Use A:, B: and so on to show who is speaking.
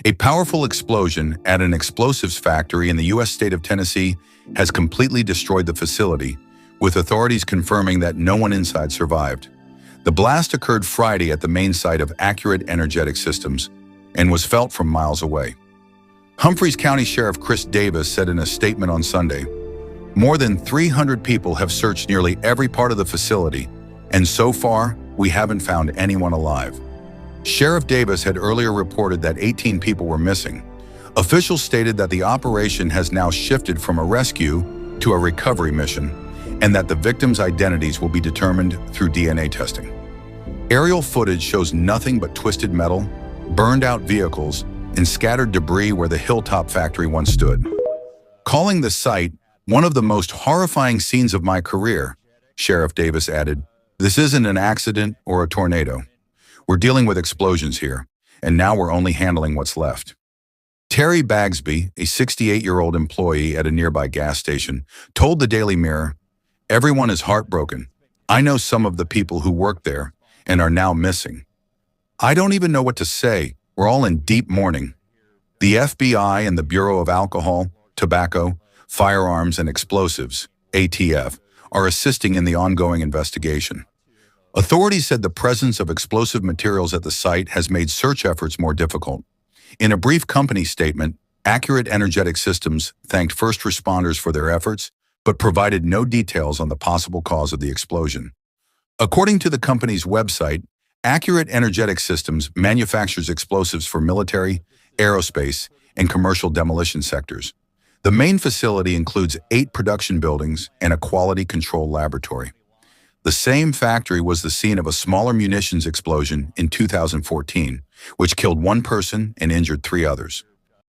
A: A powerful explosion at an explosives factory in the U.S. state of Tennessee has completely destroyed the facility, with authorities confirming that no one inside survived. The blast occurred Friday at the main site of Accurate Energetic Systems and was felt from miles away. Humphreys County Sheriff Chris Davis said in a statement on Sunday, "More than 300 people have searched nearly every part of the facility, and so far, we haven't found anyone alive." Sheriff Davis had earlier reported that 18 people were missing. Officials stated that the operation has now shifted from a rescue to a recovery mission, and that the victims' identities will be determined through DNA testing. Aerial footage shows nothing but twisted metal, burned-out vehicles, and scattered debris where the Hilltop factory once stood. Calling the site one of the most horrifying scenes of my career, Sheriff Davis added, "This isn't an accident or a tornado. We're dealing with explosions here, and now we're only handling what's left." Terry Bagsby, a 68-year-old employee at a nearby gas station, told the Daily Mirror, "Everyone is heartbroken. I know some of the people who work there and are now missing. I don't even know what to say. We're all in deep mourning." The FBI and the Bureau of Alcohol, Tobacco, Firearms and Explosives, ATF, are assisting in the ongoing investigation. Authorities said the presence of explosive materials at the site has made search efforts more difficult. In a brief company statement, Accurate Energetic Systems thanked first responders for their efforts, but provided no details on the possible cause of the explosion. According to the company's website, Accurate Energetic Systems manufactures explosives for military, aerospace, and commercial demolition sectors. The main facility includes 8 production buildings and a quality control laboratory. The same factory was the scene of a smaller munitions explosion in 2014, which killed 1 person and injured 3 others.